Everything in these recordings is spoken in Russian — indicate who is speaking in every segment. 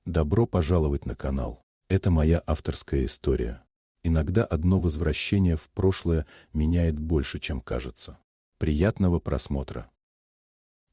Speaker 1: Добро пожаловать на канал. Это моя авторская история. Иногда одно возвращение в прошлое меняет больше, чем кажется. Приятного просмотра.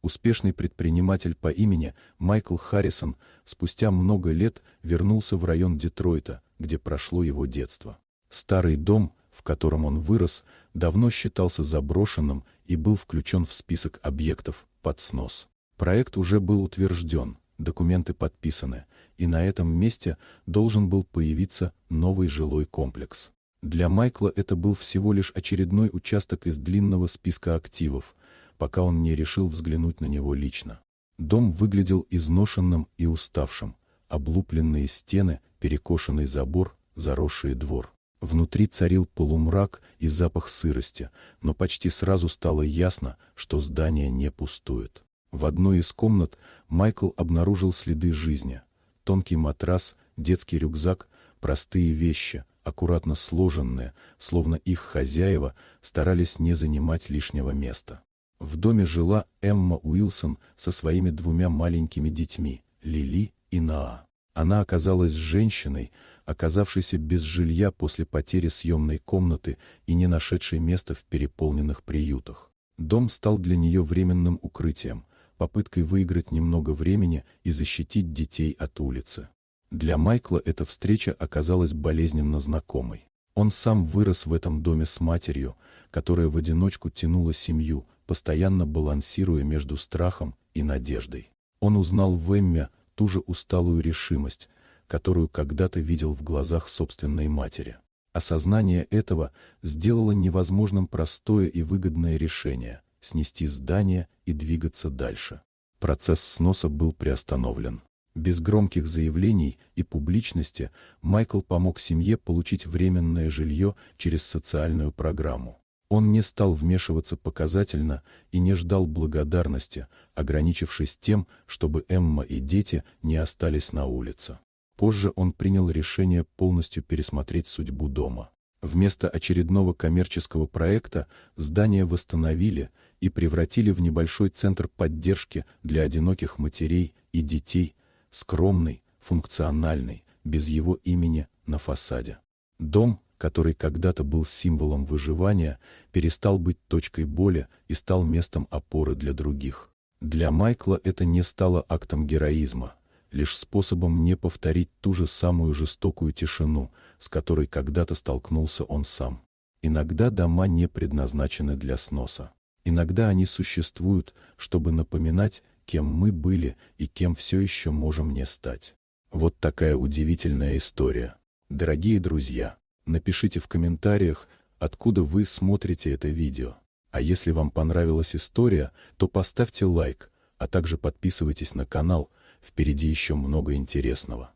Speaker 1: Успешный предприниматель по имени Майкл Харрисон спустя много лет вернулся в район Детройта, где прошло его детство. Старый дом, в котором он вырос, давно считался заброшенным и был включен в список объектов под снос. Проект уже был утвержден, документы подписаны, и на этом месте должен был появиться новый жилой комплекс. Для Майкла это был всего лишь очередной участок из длинного списка активов, пока он не решил взглянуть на него лично. Дом выглядел изношенным и уставшим: облупленные стены, перекошенный забор, заросший двор. Внутри царил полумрак и запах сырости, но почти сразу стало ясно, что здание не пустует. В одной из комнат Майкл обнаружил следы жизни: тонкий матрас, детский рюкзак, простые вещи, аккуратно сложенные, словно их хозяева старались не занимать лишнего места. В доме жила Эмма Уилсон со своими двумя маленькими детьми, Лили и Наа. Она оказалась женщиной, оказавшейся без жилья после потери съемной комнаты и не нашедшей места в переполненных приютах. Дом стал для нее временным укрытием, попыткой выиграть немного времени и защитить детей от улицы. Для Майкла эта встреча оказалась болезненно знакомой. Он сам вырос в этом доме с матерью, которая в одиночку тянула семью, постоянно балансируя между страхом и надеждой. Он узнал в Эмме ту же усталую решимость, которую когда-то видел в глазах собственной матери. Осознание этого сделало невозможным простое и выгодное решение — снести здание и двигаться дальше. Процесс сноса был приостановлен. Без громких заявлений и публичности Майкл помог семье получить временное жилье через социальную программу. Он не стал вмешиваться показательно и не ждал благодарности, ограничившись тем, чтобы Эмма и дети не остались на улице. Позже он принял решение полностью пересмотреть судьбу дома. Вместо очередного коммерческого проекта здание восстановили и превратили в небольшой центр поддержки для одиноких матерей и детей, скромный, функциональный, без его имени на фасаде. Дом, который когда-то был символом выживания, перестал быть точкой боли и стал местом опоры для других. Для Майкла это не стало актом героизма, лишь способом не повторить ту же самую жестокую тишину, с которой когда-то столкнулся он сам. Иногда дома не предназначены для сноса. Иногда они существуют, чтобы напоминать, кем мы были и кем все еще можем не стать. Вот такая удивительная история. Дорогие друзья, напишите в комментариях, откуда вы смотрите это видео. А если вам понравилась история, то поставьте лайк, а также подписывайтесь на канал, впереди еще много интересного.